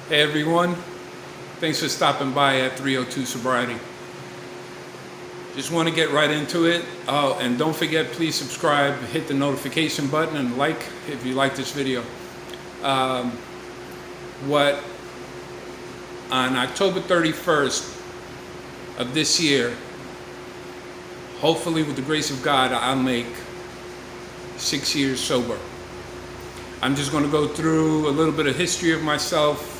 Hey everyone, thanks for stopping by at 302 Sobriety. Just want to get right into it. Oh, and don't forget, please subscribe, hit the notification button, and like if you like this video. What on October 31st of this year, hopefully with the grace of God, I'll make 6 years sober. I'm just going to go through a little bit of history of myself,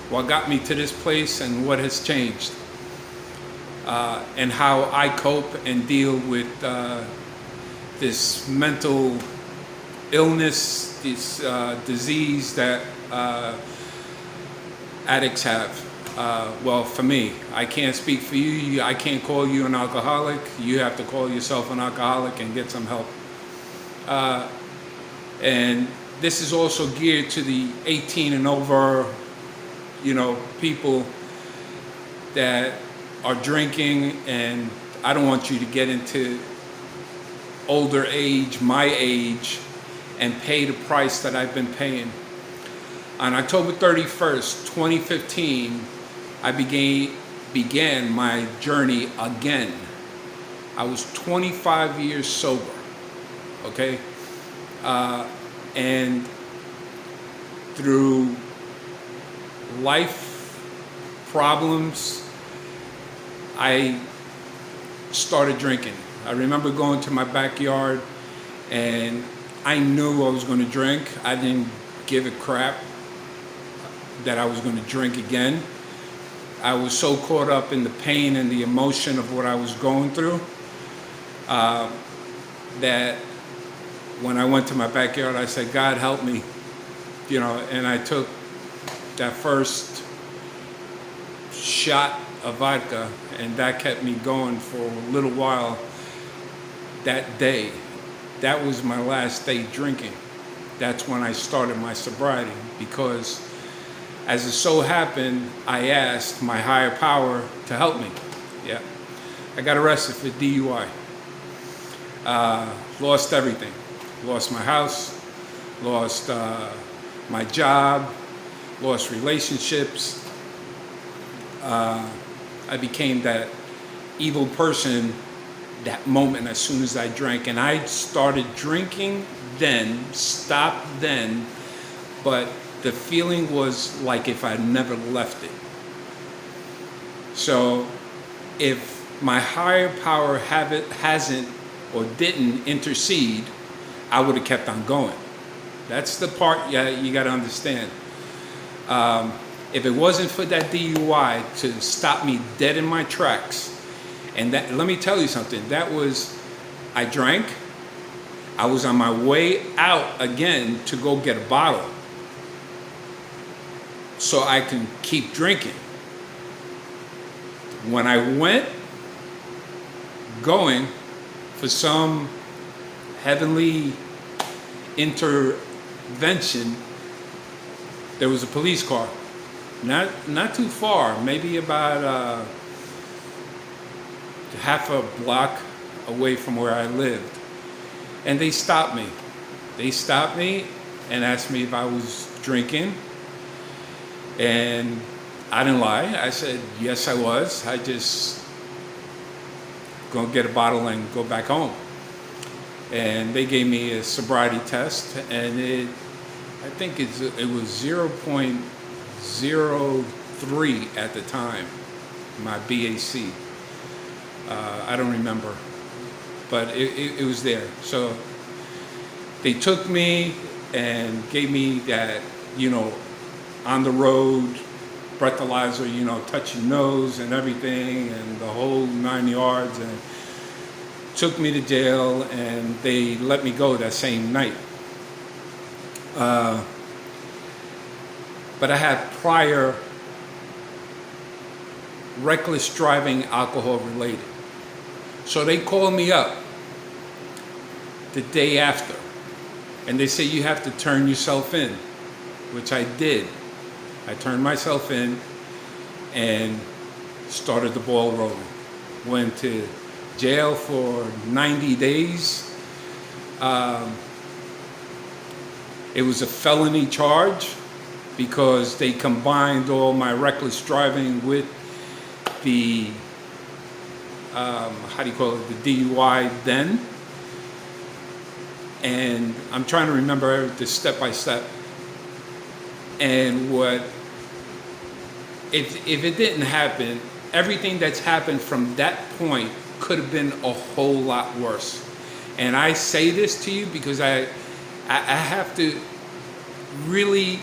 what got me to this place and what has changed, and how I cope and deal with this mental illness, this disease that addicts have. Well, for me, I can't speak for you. I can't call you an alcoholic. You have to call yourself an alcoholic and get some help. And this is also geared to the 18 and over, people that are drinking, and I don't want you to get into older age, my age, and pay the price that I've been paying. On October 31st, 2015, I began my journey again. I was 25 years sober, okay? And through life problems, I started drinking. I remember going to my backyard and I knew I was going to drink. I didn't give a crap that I was going to drink again. I was so caught up in the pain and the emotion of what I was going through that when I went to my backyard, I said, God help me, and I took that first shot of vodka, and that kept me going for a little while that day. That was my last day drinking. That's when I started my sobriety, because as it so happened, I asked my higher power to help me. Yeah, I got arrested for DUI. Lost everything. Lost my house, lost my job, lost relationships. I became that evil person that moment as soon as I drank. And I started drinking then, stopped then, but the feeling was like if I never left it. So if my higher power hasn't or didn't intercede, I would have kept on going. That's the part you got to understand. If it wasn't for that DUI to stop me dead in my tracks, and that, let me tell you something, I drank, I was on my way out again to go get a bottle so I can keep drinking. When I went going for some heavenly intervention, there was a police car, not too far, maybe about half a block away from where I lived, and they stopped me. They stopped me and asked me if I was drinking, and I didn't lie. I said yes, I was. I just gonna get a bottle and go back home. And they gave me a sobriety test, and I think it was 0.03 at the time, my BAC. I don't remember, but it was there. So they took me and gave me that, on the road breathalyzer, touch your nose and everything, and the whole 9 yards, and took me to jail, and they let me go that same night. But I had prior reckless driving, alcohol related. So they called me up the day after, and they said, you have to turn yourself in, which I did. I turned myself in and started the ball rolling. Went to jail for 90 days. It was a felony charge. because they combined all my reckless driving with the, how do you call it, the DUI then. And I'm trying to remember the step by step. And if it didn't happen, everything that's happened from that point could have been a whole lot worse. And I say this to you because I have to really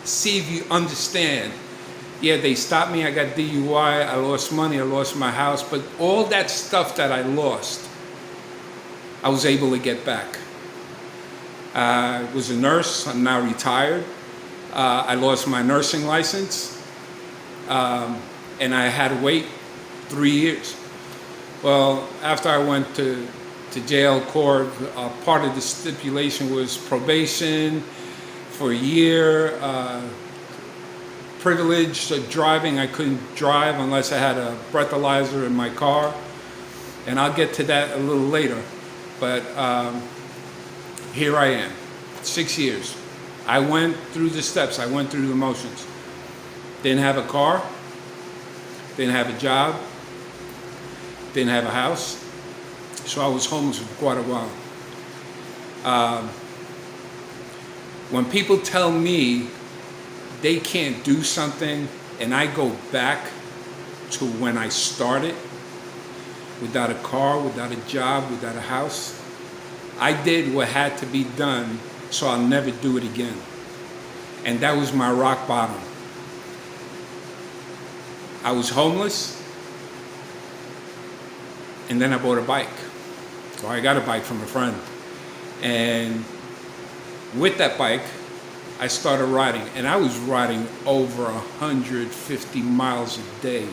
see if you understand. Yeah, they stopped me, I got DUI, I lost money, I lost my house, but all that stuff that I lost, I was able to get back. I was a nurse, I'm now retired. I lost my nursing license, and I had to wait 3 years. Well, after I went to jail court, part of the stipulation was probation for a year, privilege of driving. I couldn't drive unless I had a breathalyzer in my car, and I'll get to that a little later. But here I am, 6 years. I went through the steps, I went through the motions. Didn't have a car, didn't have a job, didn't have a house, so I was homeless for quite a while. When people tell me they can't do something and I go back to when I started, without a car, without a job, without a house, I did what had to be done so I'll never do it again. And that was my rock bottom. I was homeless, and then I bought a bike. So I got a bike from a friend. And with that bike, I started riding, and I was riding over 150 miles a day.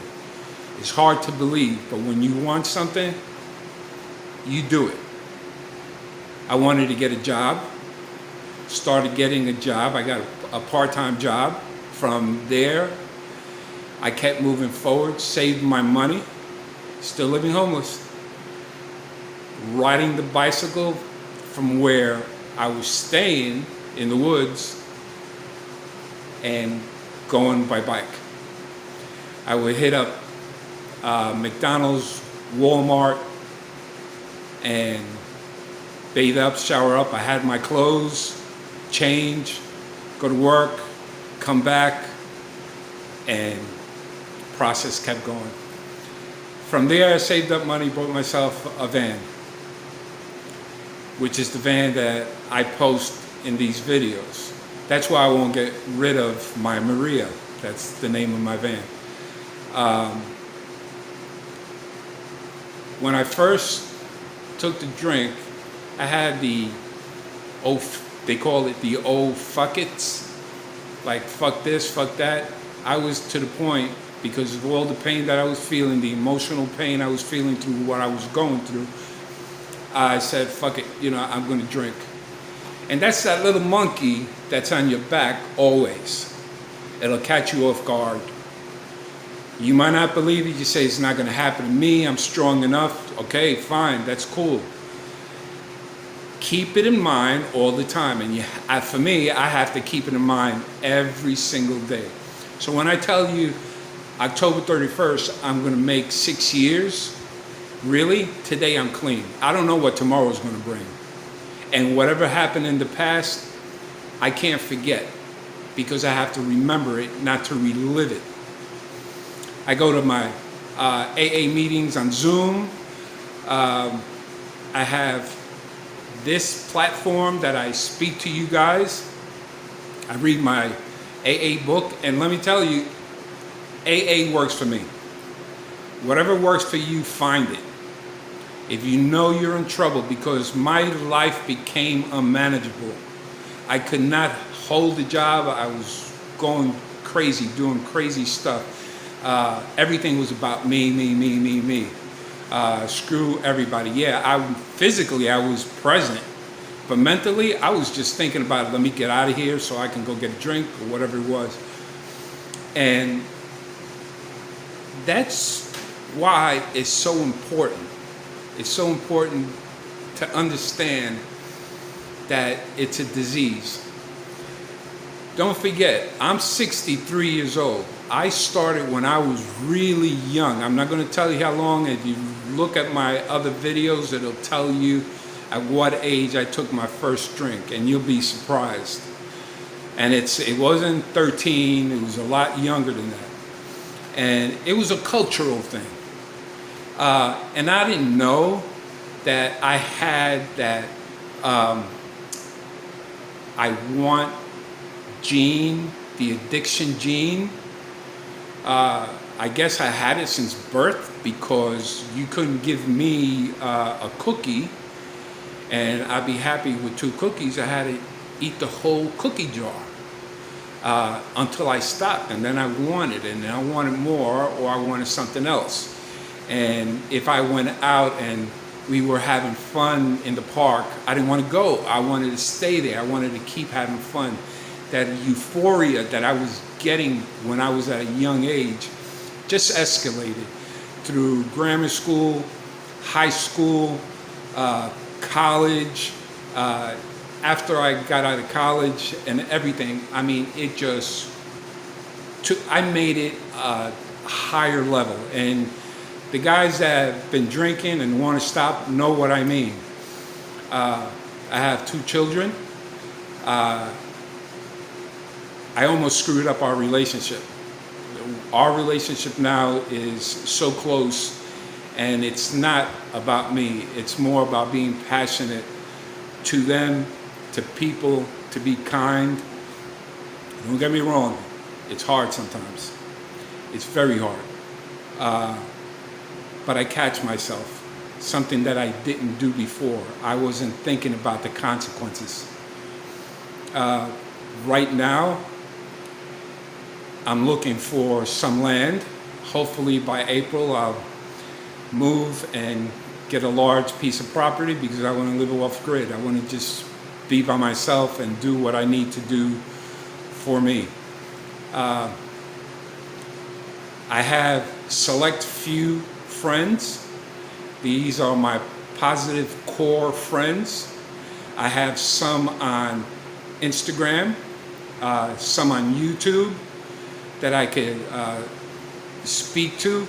It's hard to believe, but when you want something, you do it. I wanted to get a job, started getting a job. I got a part-time job. From there, I kept moving forward, saved my money, still living homeless, riding the bicycle from where I was staying in the woods and going by bike. I would hit up McDonald's, Walmart, and bathe up, shower up. I had my clothes, change, go to work, come back, and the process kept going. From there, I saved up money, bought myself a van, which is the van that I post in these videos. That's why I won't get rid of my Maria. That's the name of my van. When I first took the drink, I had they call it the old fuck it's, like fuck this, fuck that. I was to the point, because of all the pain that I was feeling, the emotional pain I was feeling through what I was going through, I said, fuck it, I'm gonna drink. And that's that little monkey that's on your back always. It'll catch you off guard. You might not believe it, you say it's not gonna happen to me, I'm strong enough. Okay, fine, that's cool. Keep it in mind all the time, and for me, I have to keep it in mind every single day. So when I tell you October 31st, I'm gonna make 6 years, really, today I'm clean. I don't know what tomorrow's gonna bring. And whatever happened in the past, I can't forget, because I have to remember it, not to relive it. I go to my AA meetings on Zoom. I have this platform that I speak to you guys. I read my AA book, and let me tell you, AA works for me. Whatever works for you, find it. If you know you're in trouble, because my life became unmanageable. I could not hold a job. I was going crazy, doing crazy stuff. Everything was about me. Screw everybody. Yeah, physically I was present, but mentally I was just thinking about, let me get out of here so I can go get a drink or whatever it was. And that's why it's so important. It's so important to understand that it's a disease. don't forget, I'm 63 years old. I started when I was really young. I'm not going to tell you how long. If you look at my other videos, it'll tell you at what age I took my first drink, and you'll be surprised. And it wasn't 13, it was a lot younger than that. And it was a cultural thing. And I didn't know that I had that I want gene, the addiction gene. I guess I had it since birth because you couldn't give me a cookie and I'd be happy with 2 cookies. I had to eat the whole cookie jar until I stopped, and then I wanted it, and then I wanted more, or I wanted something else. And if I went out and we were having fun in the park, I didn't want to go. I wanted to stay there. I wanted to keep having fun. That euphoria that I was getting when I was at a young age just escalated through grammar school, high school, college. After I got out of college and everything, I mean, it just I made it a higher level. And the guys that have been drinking and want to stop know what I mean. I have 2 children. I almost screwed up our relationship. Our relationship now is so close, and it's not about me. It's more about being passionate to them, to people, to be kind. Don't get me wrong, it's hard sometimes. It's very hard. But I catch myself, something that I didn't do before. I wasn't thinking about the consequences. Right now, I'm looking for some land. Hopefully by April, I'll move and get a large piece of property because I want to live off grid. I want to just be by myself and do what I need to do for me. I have select few friends. These are my positive core friends. I have some on Instagram, some on YouTube that I could speak to,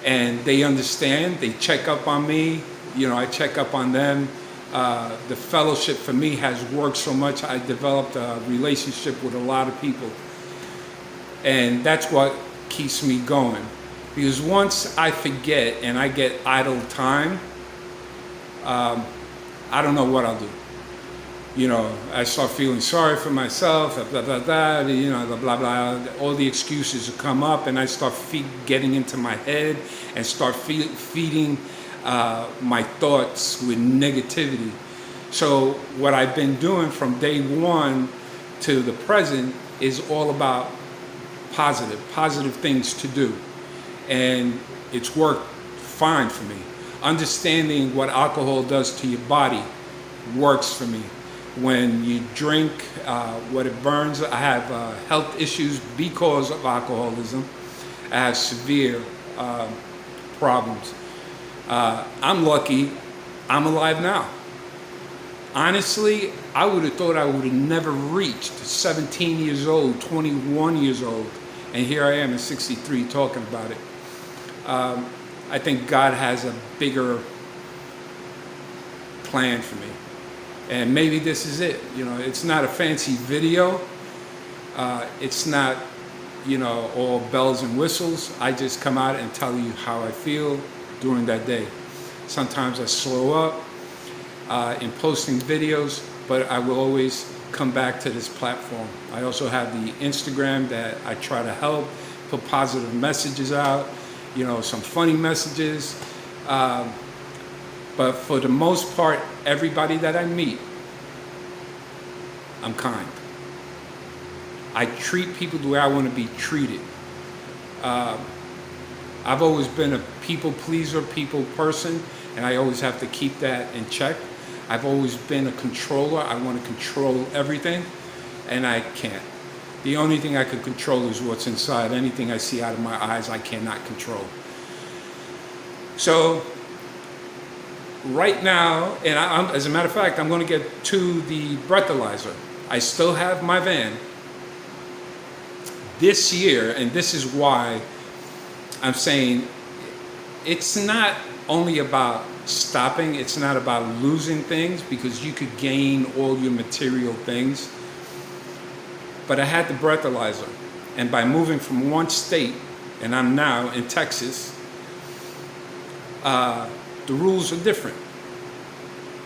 and they understand. They check up on me. You know, I check up on them. The fellowship for me has worked so much. I developed a relationship with a lot of people, and that's what keeps me going. Because once I forget and I get idle time, I don't know what I'll do. You know, I start feeling sorry for myself, blah, blah, blah, you know, blah, blah, all the excuses will come up, and I start getting into my head and start feeding my thoughts with negativity. So what I've been doing from day one to the present is all about positive things to do. And it's worked fine for me. Understanding what alcohol does to your body works for me. When you drink, what it burns, I have health issues because of alcoholism. I have severe problems. I'm lucky I'm alive now. Honestly, I would have thought I would have never reached 17 years old, 21 years old, and here I am at 63 talking about it. I think God has a bigger plan for me. And maybe this is it. You know, it's not a fancy video. It's not, you know, all bells and whistles. I just come out and tell you how I feel during that day. Sometimes I slow up in posting videos, but I will always come back to this platform. I also have the Instagram that I try to help, put positive messages out, you know, some funny messages. But for the most part, everybody that I meet, I'm kind. I treat people the way I want to be treated. I've always been a people pleaser, people person, and I always have to keep that in check. I've always been a controller. I want to control everything, and I can't. The only thing I can control is what's inside. Anything I see out of my eyes, I cannot control. So right now, and as a matter of fact, I'm going to get to the breathalyzer. I still have my van. this year, and this is why I'm saying it's not only about stopping, it's not about losing things, because you could gain all your material things. But I had the breathalyzer, and by moving from one state, and I'm now in Texas, the rules are different.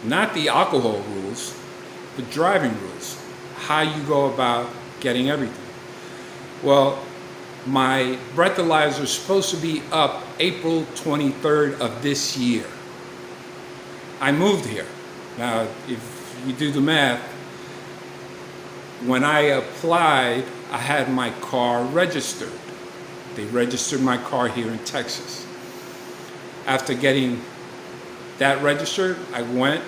Not the alcohol rules, the driving rules, how you go about getting everything. Well, my breathalyzer is supposed to be up April 23rd of this year. I moved here. Now, if you do the math, when I applied, I had my car registered. They registered my car here in Texas. After getting that registered, I went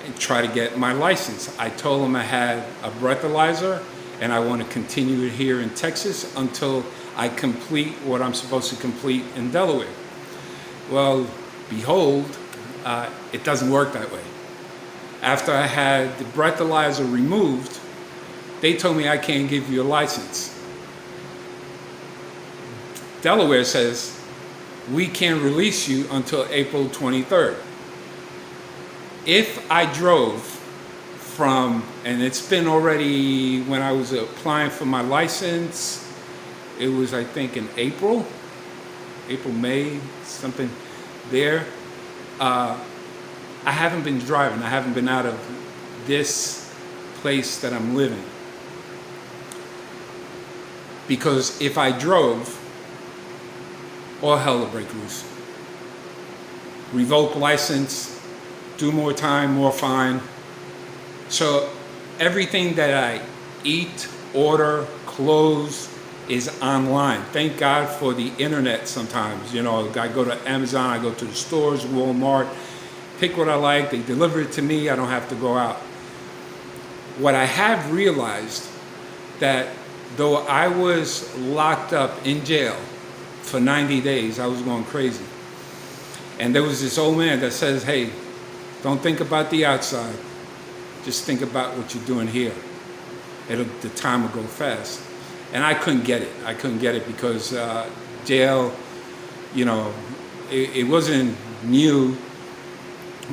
and tried to get my license. I told them I had a breathalyzer and I want to continue it here in Texas until I complete what I'm supposed to complete in Delaware. Well, behold, it doesn't work that way. After I had the breathalyzer removed, they told me I can't give you a license. Delaware says we can't release you until April 23rd. If I drove from, and it's been already, when I was applying for my license, it was I think in April, May, something there. I haven't been driving. I haven't been out of this place that I'm living. Because if I drove, all hell will break loose. Revoke license, do more time, more fine. So everything that I eat, order, clothes is online. Thank God for the internet sometimes. You know, I go to Amazon, I go to the stores, Walmart, pick what I like, they deliver it to me, I don't have to go out. What I have realized, that though I was locked up in jail for 90 days, I was going crazy. And there was this old man that says, hey, don't think about the outside. Just think about what you're doing here. The time will go fast. And I couldn't get it. I couldn't get it because jail, you know, it wasn't new,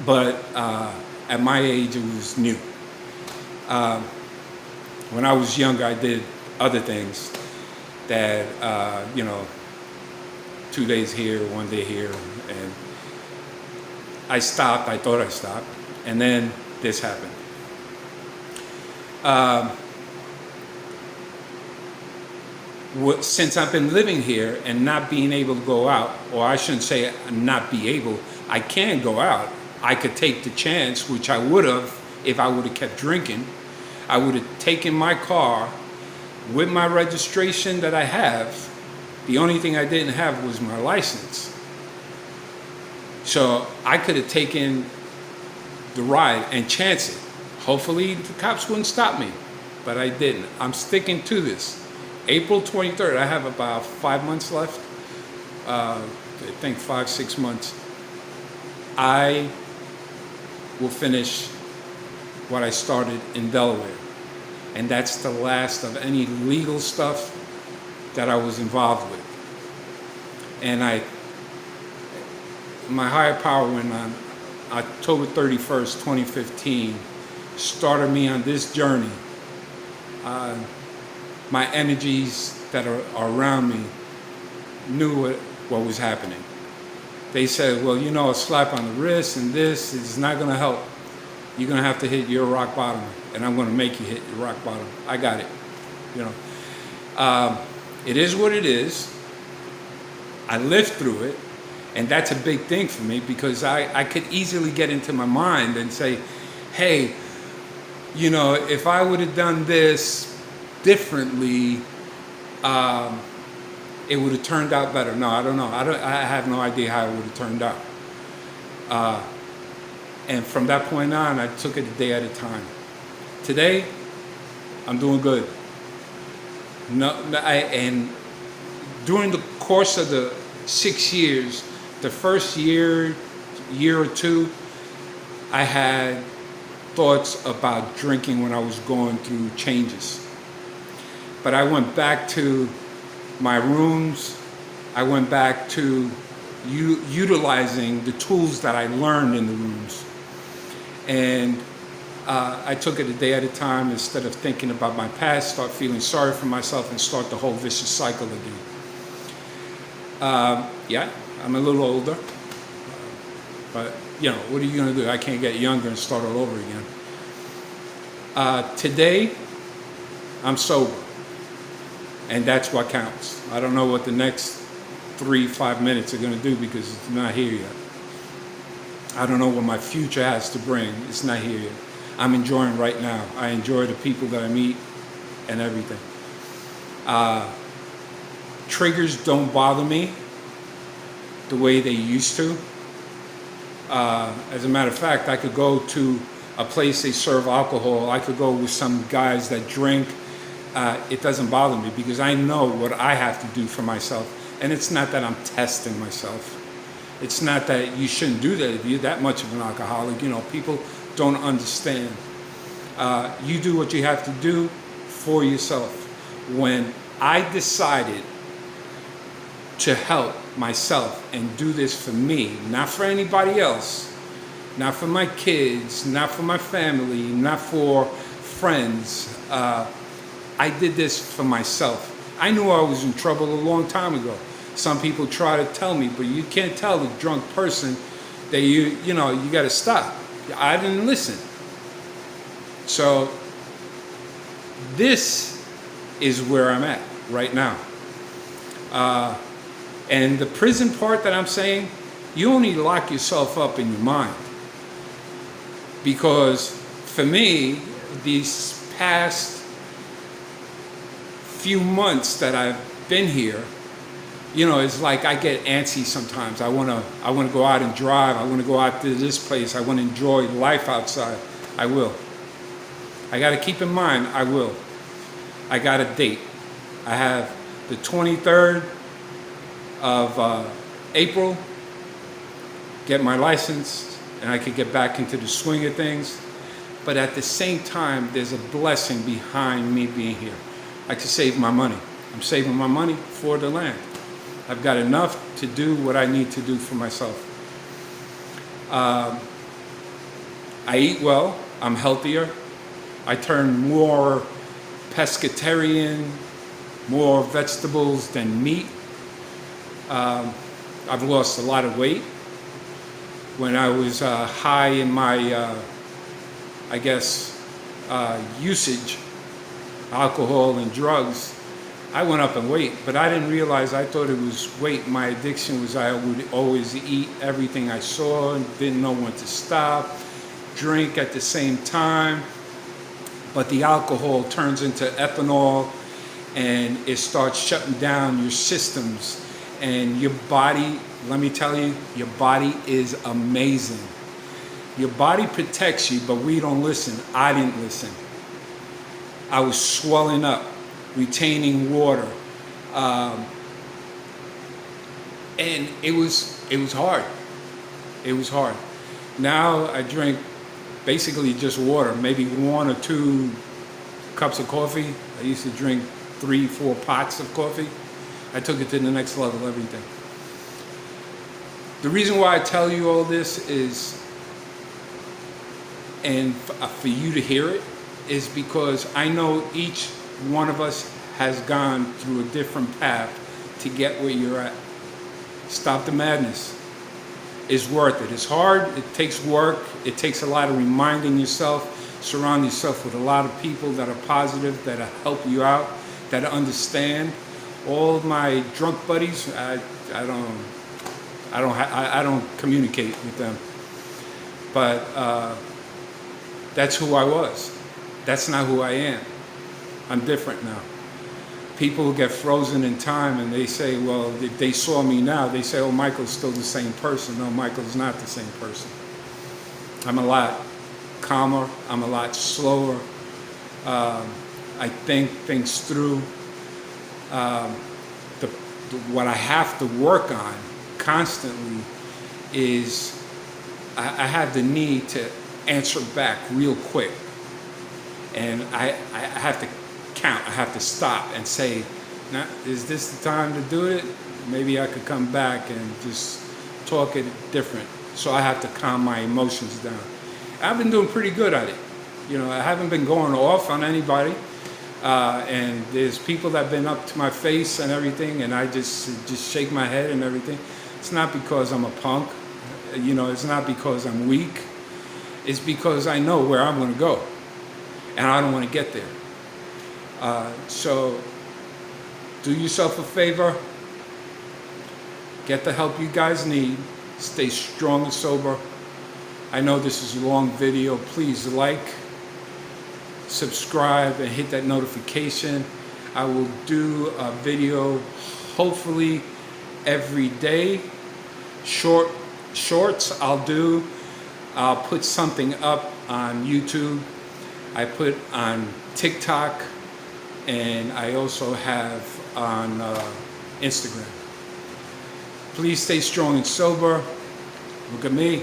but at my age, it was new. When I was younger, I did other things that, you know, 2 days here, 1 day here, and I stopped. I thought I stopped, and then this happened. Since I've been living here and not being able to go out, or I shouldn't say not be able, I can go out. I could take the chance, which I would have if I would have kept drinking. I would have taken my car with my registration that I have. The only thing I didn't have was my license. So I could have taken the ride and chance it. Hopefully the cops wouldn't stop me, but I didn't. I'm sticking to this. April 23rd, I have about 5 months left. I think 5-6 months. I will finish what I started in Delaware. And that's the last of any legal stuff that I was involved with. And my higher power, when on October 31st, 2015, started me on this journey. My energies that are around me knew what was happening. They said, well, you know, a slap on the wrist and this is not going to help. You're going to have to hit your rock bottom, and I'm going to make you hit your rock bottom. I got it. You know, it is what it is. I lived through it, and that's a big thing for me, because I could easily get into my mind and say, hey, you know, if I would have done this differently, it would have turned out better. No, I don't know. I have no idea how it would have turned out. And from that point on, I took it a day at a time. Today, I'm doing good. And during the course of the 6 years, the first year or two, I had thoughts about drinking when I was going through changes. But I went back to my rooms. I went back to utilizing the tools that I learned in the rooms. And I took it a day at a time instead of thinking about my past, start feeling sorry for myself, and start the whole vicious cycle again. Yeah, I'm a little older, but what are you going to do? I can't get younger and start all over again. Today, I'm sober, and that's what counts. I don't know what the next 3-5 minutes are going to do because it's not here yet. I don't know what my future has to bring. It's not here yet. I'm enjoying right now. I enjoy the people that I meet and everything. Triggers don't bother me the way they used to. As a matter of fact, I could go to a place they serve alcohol. I could go with some guys that drink. It doesn't bother me because I know what I have to do for myself. And it's not that I'm testing myself. It's not that you shouldn't do that if you're that much of an alcoholic. People don't understand. You do what you have to do for yourself. When I decided to help myself and do this for me, not for anybody else, not for my kids, not for my family, not for friends, I did this for myself. I knew I was in trouble a long time ago. Some people try to tell me, but you can't tell the drunk person that you got to stop. I didn't listen. So this is where I'm at right now. And the prison part that I'm saying, you only lock yourself up in your mind. Because for me, these past few months that I've been here, it's like I get antsy sometimes. I want to go out and drive. I want to go out to this place. I want to enjoy life outside. I will. I got to keep in mind, I will. I got a date. I have the 23rd of April, get my license, and I could get back into the swing of things. But at the same time, there's a blessing behind me being here. I could save my money. I'm saving my money for the land. I've got enough to do what I need to do for myself. I eat well. I'm healthier. I turn more pescatarian, more vegetables than meat. I've lost a lot of weight. When I was high in my, usage, alcohol and drugs, I went up in weight, but I didn't realize, I thought it was weight. My addiction was I would always eat everything I saw and didn't know when to stop, drink at the same time. But the alcohol turns into ethanol and it starts shutting down your systems. And your body, let me tell you, your body is amazing. Your body protects you, but we don't listen. I didn't listen. I was swelling up, retaining water. And it was hard. It was hard. Now I drink basically just water, maybe 1 or 2 cups of coffee. I used to drink 3-4 pots of coffee. I took it to the next level, everything. The reason why I tell you all this is, and for you to hear it, is because I know each one of us has gone through a different path to get where you're at. Stop the madness. It's worth it. It's hard. It takes work. It takes a lot of reminding yourself. Surround yourself with a lot of people that are positive, that help you out, that understand. All of my drunk buddies, I don't communicate with them. But that's who I was. That's not who I am. I'm different now. People get frozen in time and they say, well, if they saw me now, they say, oh, Michael's still the same person. No, Michael's not the same person. I'm a lot calmer. I'm a lot slower. I think things through. What I have to work on constantly is I have the need to answer back real quick. And I have to count. I have to stop and say, "Now, is this the time to do it? Maybe I could come back and just talk it different." So I have to calm my emotions down. I've been doing pretty good at it. You know, I haven't been going off on anybody. And there's people that have been up to my face and everything, and I just shake my head and everything. It's not because I'm a punk. You know, it's not because I'm weak. It's because I know where I'm going to go, and I don't want to get there. So do yourself a favor. Get the help you guys need. Stay strong and sober. I know this is a long video. Please like, subscribe, and hit that notification. I will do a video hopefully every day. Shorts I'll put something up on YouTube. I put on TikTok, and I also have on Instagram. Please stay strong and sober. Look at me.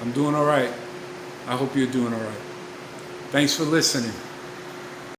I'm doing all right. I hope you're doing all right. Thanks for listening.